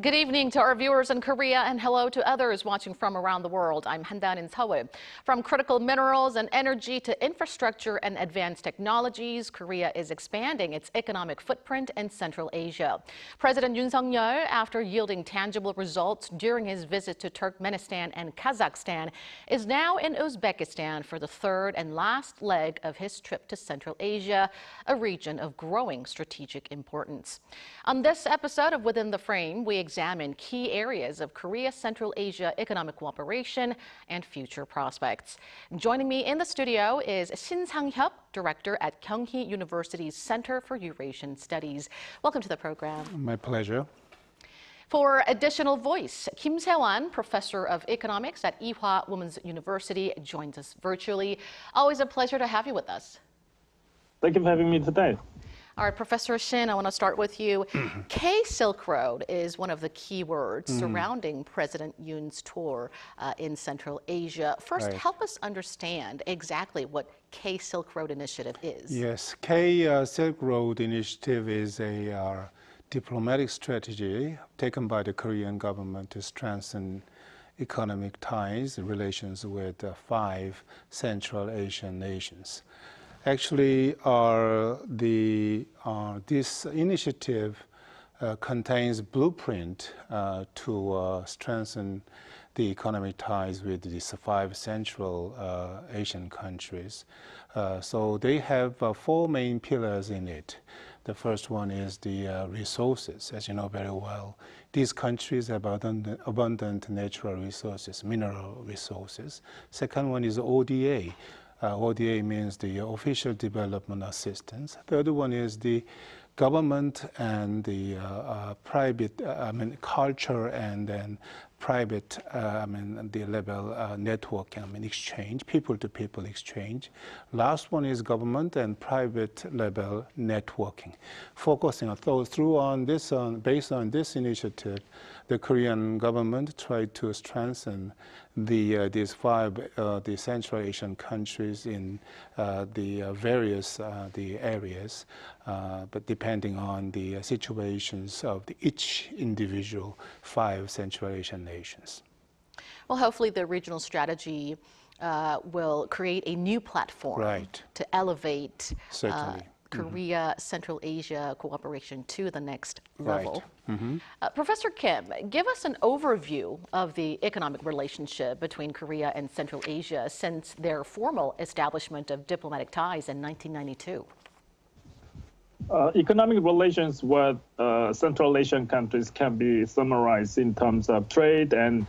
Good evening to our viewers in Korea and hello to others watching from around the world. I'm Han Da-eun in Seoul. From critical minerals and energy to infrastructure and advanced technologies, Korea is expanding its economic footprint in Central Asia. President Yoon Suk-yeol, after yielding tangible results during his visit to Turkmenistan and Kazakhstan, is now in Uzbekistan for the third and last leg of his trip to Central Asia, a region of growing strategic importance. On this episode of Within the Frame, we examine key areas of Korea-Central Asia economic cooperation and future prospects. Joining me in the studio is Shin Sang-hyup, director at Kyung University's Center for Eurasian Studies. Welcome to the program. My pleasure. For additional voice, Sei-wan, professor of economics at Ewha Womans University, joins us virtually. Always a pleasure to have you with us. Thank you for having me today. All right, Professor Shin, I want to start with you. K-Silk Road is one of the key words surrounding President Yoon's tour in Central Asia. First, help us understand exactly what K-Silk Road Initiative is. Yes, K-Silk Road Initiative is a diplomatic strategy taken by the Korean government to strengthen economic ties, relations with 5 Central Asian nations. Actually, this initiative contains blueprint to strengthen the economic ties with these 5 Central Asian countries. So they have 4 main pillars in it. The first one is the resources. As you know very well, these countries have abundant natural resources, mineral resources. Second one is ODA. ODA means the official development assistance. Third one is the government and the private, culture and then private, the level network, exchange, people-to-people exchange. Last one is government and private level networking. Focusing on those, based on this initiative, the Korean government tried to strengthen these 5 the Central Asian countries in the various areas, but depending on the situations of each individual 5 Central Asian nations. Well, hopefully the regional strategy will create a new platform to elevate Korea-Central Asia cooperation to the next level. Professor Kim, give us an overview of the economic relationship between Korea and Central Asia since their formal establishment of diplomatic ties in 1992. Economic relations with Central Asian countries can be summarized in terms of trade and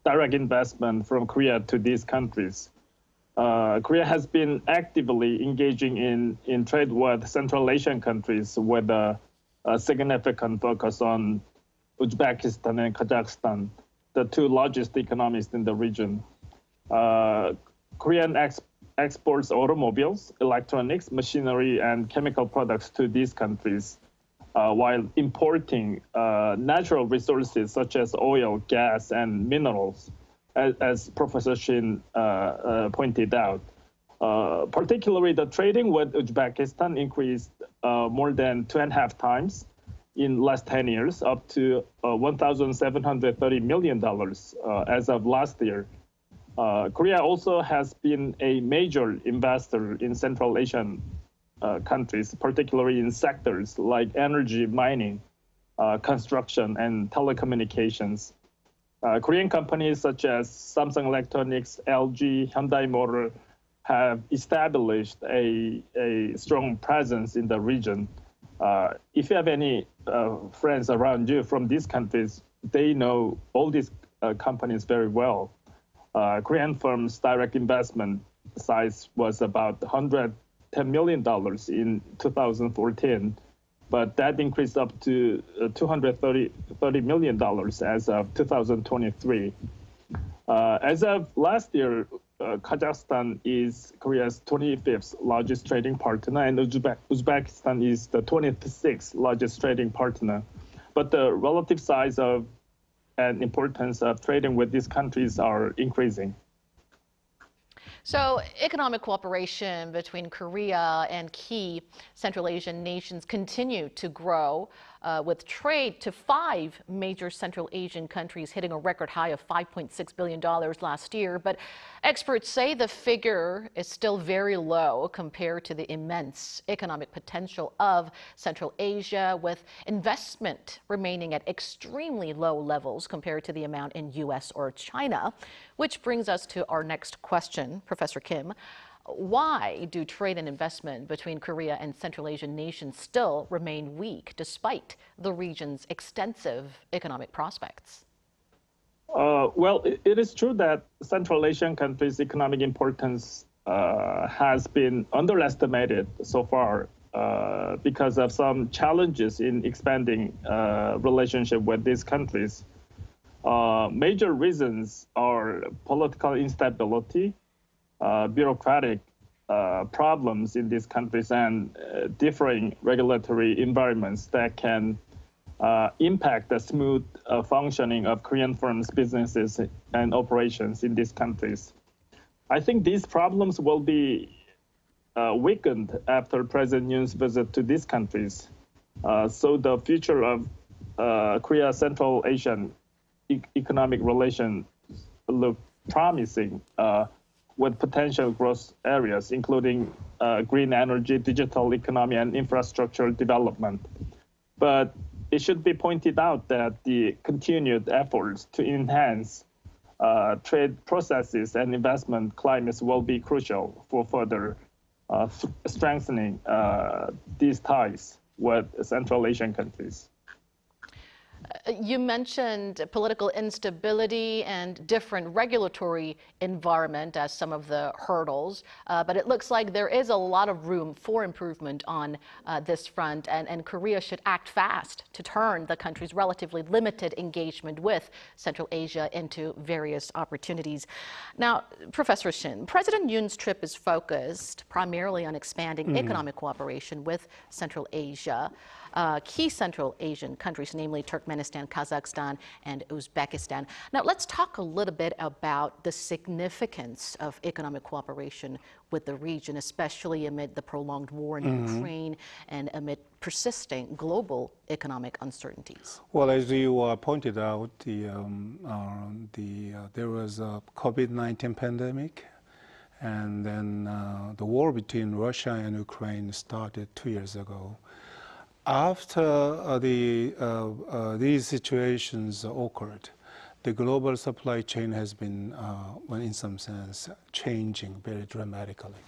direct investment from Korea to these countries. Korea has been actively engaging in trade with Central Asian countries with a significant focus on Uzbekistan and Kazakhstan, the 2 largest economies in the region. Korean exports automobiles, electronics, machinery, and chemical products to these countries, while importing natural resources such as oil, gas, and minerals, as Professor Shin pointed out. Particularly, the trading with Uzbekistan increased more than 2.5 times in last 10 years, up to $1,730 million as of last year. Korea also has been a major investor in Central Asian countries, particularly in sectors like energy, mining, construction, and telecommunications. Korean companies such as Samsung Electronics, LG, Hyundai Motor have established a strong presence in the region. If you have any friends around you from these countries, they know all these companies very well. Korean firms' direct investment size was about $110 million in 2014, but that increased up to $230 million as of 2023. As of last year, Kazakhstan is Korea's 25th largest trading partner, and Uzbekistan is the 26th largest trading partner. But the relative size of and importance of trading with these countries are increasing. So economic cooperation between Korea and key Central Asian nations continue to grow. with trade to 5 major Central Asian countries hitting a record high of $5.6 billion last year. But experts say the figure is still very low compared to the immense economic potential of Central Asia, with investment remaining at extremely low levels compared to the amount in U.S. or China. Which brings us to our next question, Professor Kim. Why do trade and investment between Korea and Central Asian nations still remain weak despite the region's extensive economic prospects? Well, it is true that Central Asian countries' economic importance has been underestimated so far because of some challenges in expanding relationship with these countries. Major reasons are political instability, bureaucratic problems in these countries, and differing regulatory environments that can impact the smooth functioning of Korean firms, businesses, and operations in these countries. I think these problems will be weakened after President Yoon's visit to these countries. So the future of Korea-Central Asian economic relations look promising, with potential growth areas, including green energy, digital economy, and infrastructure development. But it should be pointed out that the continued efforts to enhance trade processes and investment climates will be crucial for further strengthening these ties with Central Asian countries. You mentioned political instability and different regulatory environment as some of the hurdles, but it looks like there is a lot of room for improvement on this front, and Korea should act fast to turn the country's relatively limited engagement with Central Asia into various opportunities. Now, Professor Shin, President Yoon's trip is focused primarily on expanding economic cooperation with Central Asia. Key Central Asian countries, namely Turkmenistan, Kazakhstan, and Uzbekistan. Now, let's talk a little bit about the significance of economic cooperation with the region, especially amid the prolonged war in Ukraine and amid persisting global economic uncertainties. Well, as you pointed out, there was a COVID-19 pandemic, and then the war between Russia and Ukraine started 2 years ago. After these situations occurred, the global supply chain has been, in some sense, changing very dramatically.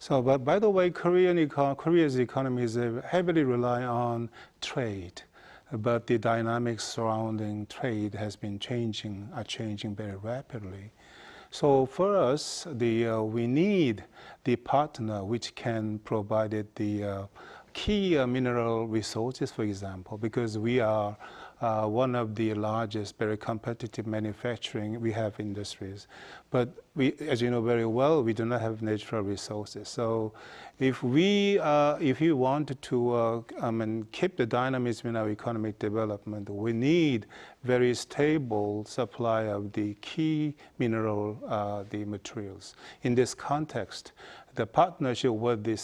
So, but by the way, Korea's economy is heavily reliant on trade, but the dynamics surrounding trade has been changing very rapidly. So for us, we need the partner which can provide the key mineral resources, for example, because we are one of the largest, very competitive manufacturing we have industries. But we, as you know very well, we do not have natural resources. So if we want to keep the dynamism in our economic development, we need very stable supply of the key mineral, the materials. In this context, the partnership with the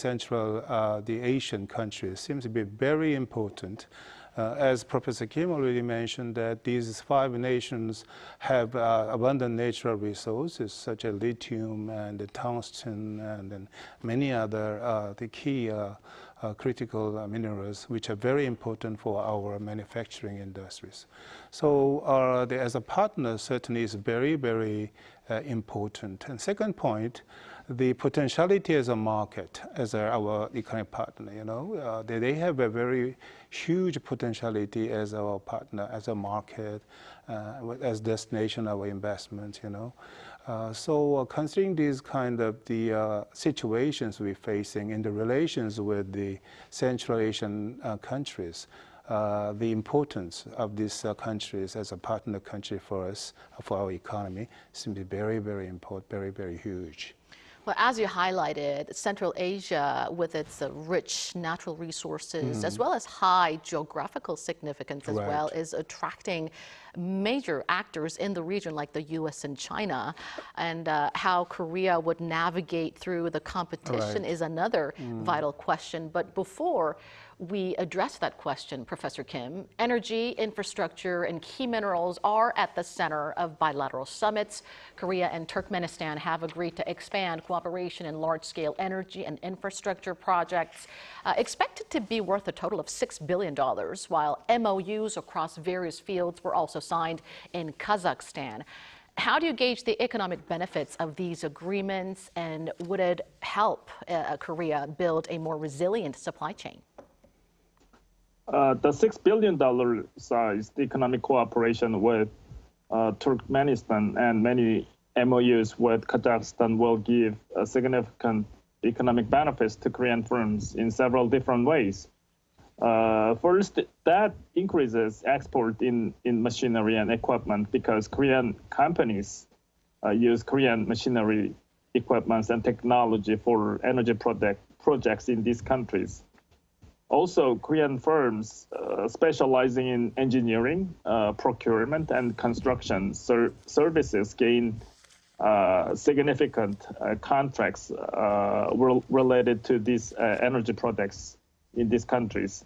the Asian countries seems to be very important. As Professor Kim already mentioned, that these 5 nations have abundant natural resources such as lithium and tungsten and then many other the key critical minerals, which are very important for our manufacturing industries. So as a partner, certainly is very, very important. And second point, the potentiality as a market, as our economic partner, they have a very huge potentiality as our partner, as a market, as destination of our investments, So considering these kind of the situations we're facing in the relations with the Central Asian countries, the importance of these countries as a partner country for us, for our economy, seems to be very, very important, very, very huge. Well, as you highlighted, Central Asia, with its rich natural resources, as well as high geographical significance as well, is attracting major actors in the region like the U.S. and China, and how Korea would navigate through the competition is another vital question. But before we address that question, Professor Kim, energy, infrastructure, and key minerals are at the center of bilateral summits. Korea and Turkmenistan have agreed to expand cooperation in large-scale energy and infrastructure projects, expected to be worth a total of $6 billion, while MOUs across various fields were also signed in Kazakhstan. How do you gauge the economic benefits of these agreements, and would it help Korea build a more resilient supply chain? The $6 billion sized economic cooperation with Turkmenistan and many MOUs with Kazakhstan will give significant economic benefits to Korean firms in several different ways. First, that increases export in machinery and equipment because Korean companies use Korean machinery, equipment, and technology for energy projects in these countries. Also, Korean firms specializing in engineering, procurement, and construction services gain significant contracts related to these energy projects in these countries.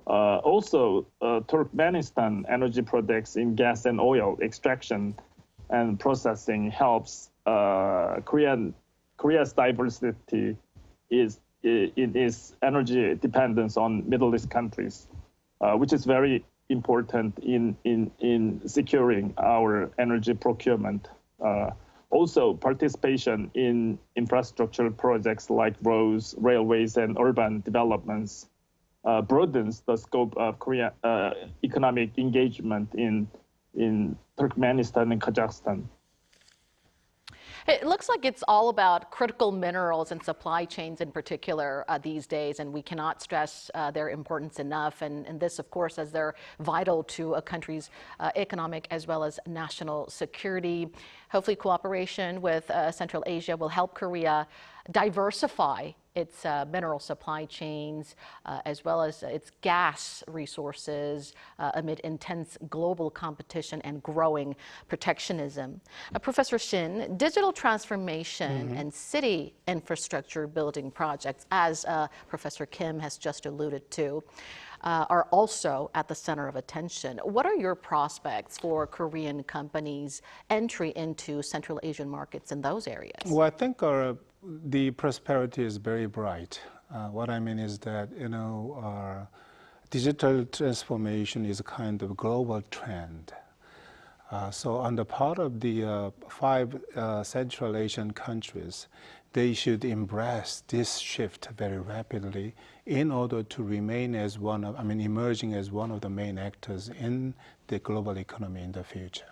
Also, Turkmenistan energy projects in gas and oil extraction and processing helps Korea's diversity in its energy dependence on Middle East countries, which is very important in securing our energy procurement. Also, participation in infrastructure projects like roads, railways, and urban developments broadens the scope of Korean economic engagement in Turkmenistan and Kazakhstan. It looks like it's all about critical minerals and supply chains in particular these days, and we cannot stress their importance enough. And this, of course, as they're vital to a country's economic as well as national security. Hopefully, cooperation with Central Asia will help Korea diversify its mineral supply chains as well as its gas resources amid intense global competition and growing protectionism. Professor Shin, digital transformation and city infrastructure building projects, as Professor Kim has just alluded to, are also at the center of attention. What are your prospects for Korean companies' entry into Central Asian markets in those areas? Well, I think the prosperity is very bright. What I mean is that, our digital transformation is a kind of global trend. So on the part of the 5 Central Asian countries, they should embrace this shift very rapidly in order to remain as emerging as one of the main actors in the global economy in the future.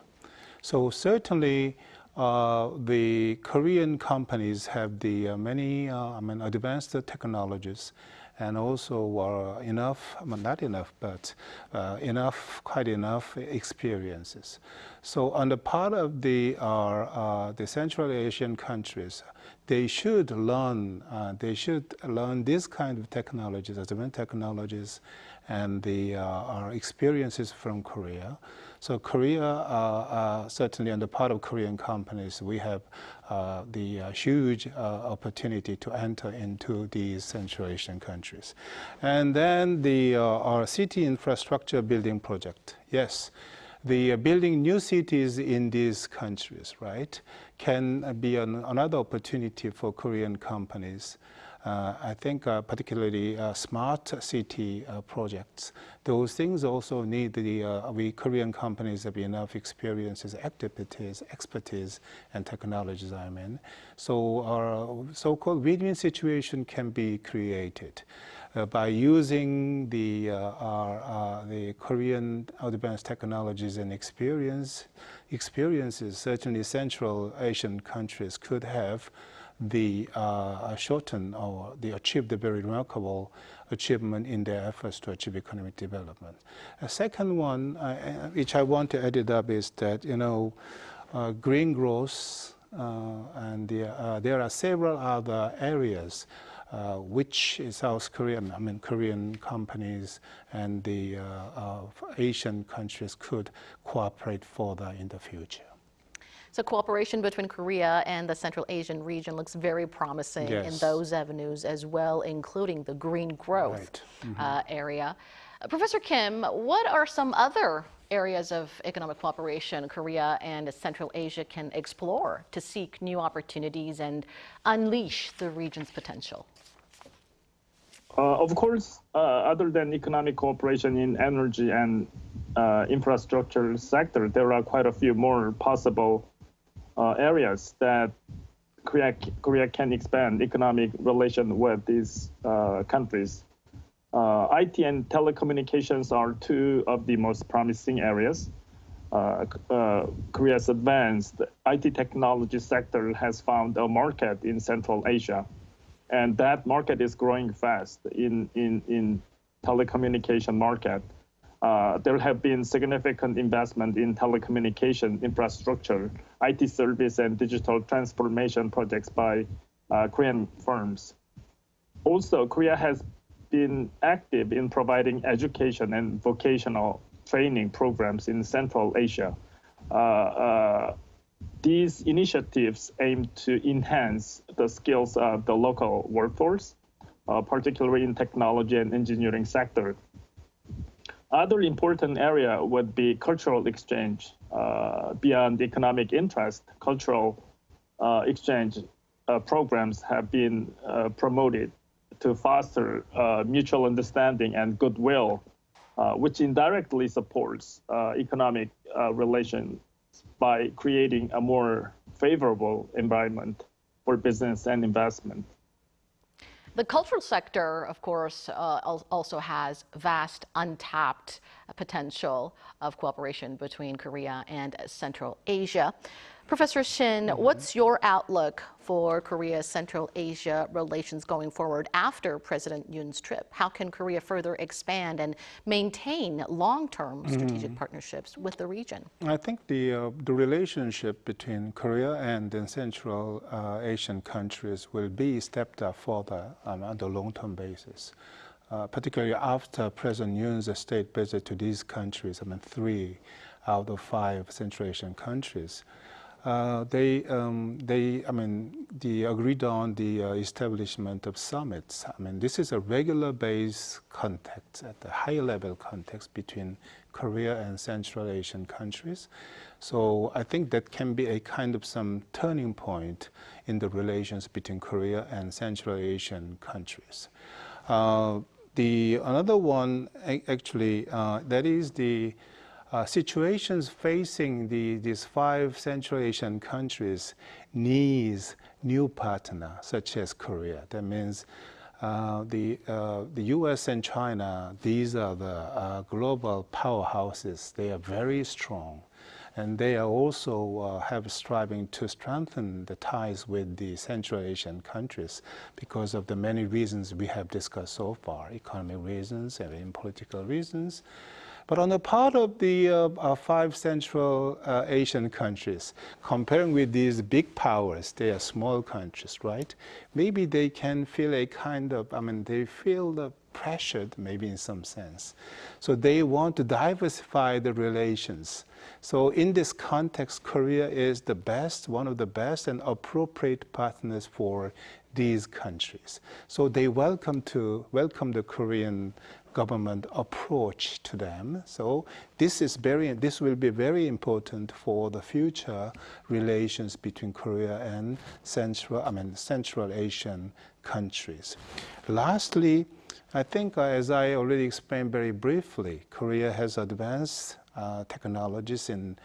So certainly, the Korean companies have the many advanced technologies, and also enough, not enough, but quite enough experiences. So on the part of the Central Asian countries, they should learn this kind of technologies, advanced technologies, and our experiences from Korea. So Korea, certainly on the part of Korean companies, we have the huge opportunity to enter into these Central Asian countries. And then our city infrastructure building project. Yes, the building new cities in these countries, right, can be another opportunity for Korean companies. I think particularly smart city projects. Those things also need we Korean companies have enough experiences, expertise, and technologies, So our so-called win-win situation can be created by using the Korean advanced technologies and experiences. Certainly Central Asian countries could have achieve the very remarkable achievement in their efforts to achieve economic development. A second one, which I want to add it up, is that green growth, and there are several other areas which South Korean, Korean companies and the Asian countries could cooperate further in the future. So cooperation between Korea and the Central Asian region looks very promising in those avenues as well, including the green growth area. Professor Kim, what are some other areas of economic cooperation Korea and Central Asia can explore to seek new opportunities and unleash the region's potential? Of course, other than economic cooperation in energy and infrastructure sector, there are quite a few more possible areas that Korea can expand economic relation with these countries. IT and telecommunications are two of the most promising areas. Korea's advanced IT technology sector has found a market in Central Asia, and that market is growing fast in telecommunication market. There have been significant investment in telecommunication infrastructure, IT service, and digital transformation projects by Korean firms. Also, Korea has been active in providing education and vocational training programs in Central Asia. These initiatives aim to enhance the skills of the local workforce, particularly in technology and engineering sector. Other important area would be cultural exchange. Beyond economic interest, cultural exchange programs have been promoted to foster mutual understanding and goodwill, which indirectly supports economic relations by creating a more favorable environment for business and investment. The cultural sector, of course, also has vast untapped potential of cooperation between Korea and Central Asia. Professor Shin, what's your outlook for Korea-Central Asia relations going forward after President Yoon's trip? How can Korea further expand and maintain long-term strategic partnerships with the region? I think the relationship between Korea and the Central Asian countries will be stepped up further on the long-term basis. Particularly after President Yoon's state visit to these countries, 3 out of 5 Central Asian countries. They agreed on the establishment of summits. This is a regular base contact at the high level context between Korea and Central Asian countries. So I think that can be a kind of some turning point in the relations between Korea and Central Asian countries. Another one actually, that is the situations facing these 5 Central Asian countries needs new partner, such as Korea. That means the U.S. and China, these are the global powerhouses. They are very strong. And they are also have striving to strengthen the ties with the Central Asian countries because of the many reasons we have discussed so far, economic reasons and political reasons. But on the part of the 5 Central Asian countries, comparing with these big powers, they are small countries, right? Maybe they can feel a kind of, they feel pressured maybe in some sense. So they want to diversify the relations. So in this context, Korea is the best, one of the best and appropriate partners for these countries. So they welcome the Korean government approach to them. So this will be very important for the future relations between Korea and Central Asian countries. Lastly, I think as I already explained very briefly, Korea has advanced technologies in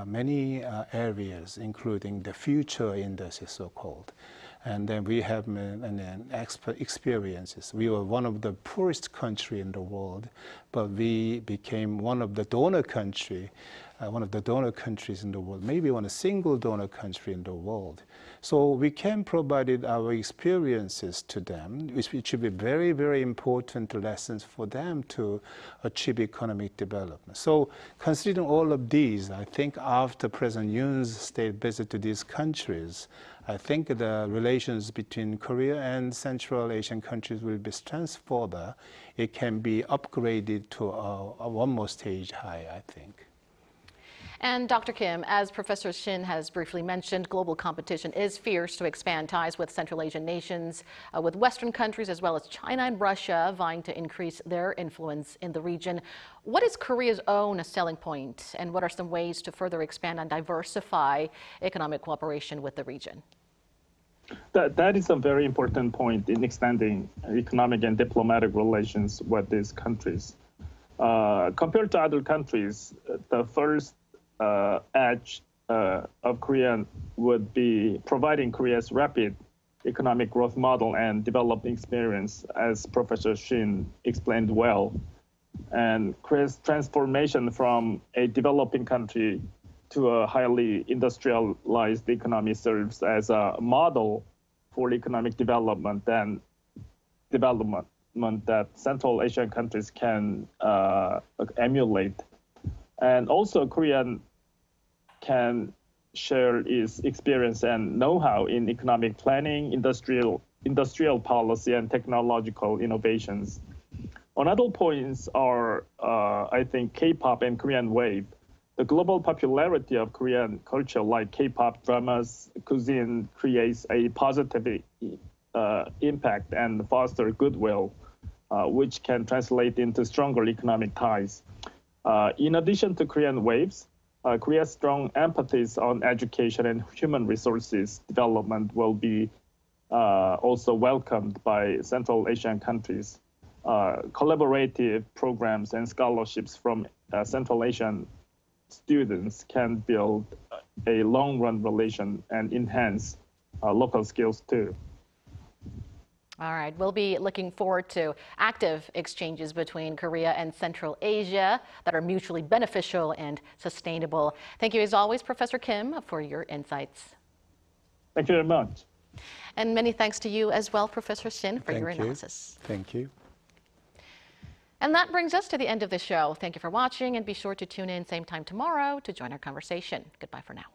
many areas, including the future industry, so-called. And then we have experiences. We were one of the poorest country in the world, but we became one of the donor country one of the donor countries in the world, maybe one a single donor country in the world. So we can provide our experiences to them, which should be very, very important lessons for them to achieve economic development. So considering all of these, I think after President Yoon's state visit to these countries, I think the relations between Korea and Central Asian countries will be strengthened further. It can be upgraded to a one more stage high, I think. And Dr. Kim, as Professor Shin has briefly mentioned, global competition is fierce to expand ties with Central Asian nations, with Western countries as well as China and Russia vying to increase their influence in the region. What is Korea's own selling point, and what are some ways to further expand and diversify economic cooperation with the region? That is a very important point in extending economic and diplomatic relations with these countries. Compared to other countries, the first edge of Korea would be providing Korea's rapid economic growth model and developing experience, as Professor Shin explained well. And Korea's transformation from a developing country to a highly industrialized economy serves as a model for economic development and development that Central Asian countries can emulate. And also Korea can share its experience and know-how in economic planning, industrial policy, and technological innovations. Another points are, I think, K-pop and Korean wave. The global popularity of Korean culture, like K-pop dramas, cuisine, creates a positive impact and foster goodwill, which can translate into stronger economic ties. In addition to Korean waves, Korea's strong emphasis on education and human resources development will be also welcomed by Central Asian countries. Collaborative programs and scholarships from Central Asian students can build a long-run relation and enhance local skills too. All right, we'll be looking forward to active exchanges between Korea and Central Asia that are mutually beneficial and sustainable. Thank you as always, Professor Kim, for your insights. Thank you very much. And many thanks to you as well, Professor Shin, for your analysis. Thank you. And that brings us to the end of the show. Thank you for watching, and be sure to tune in same time tomorrow to join our conversation. Goodbye for now.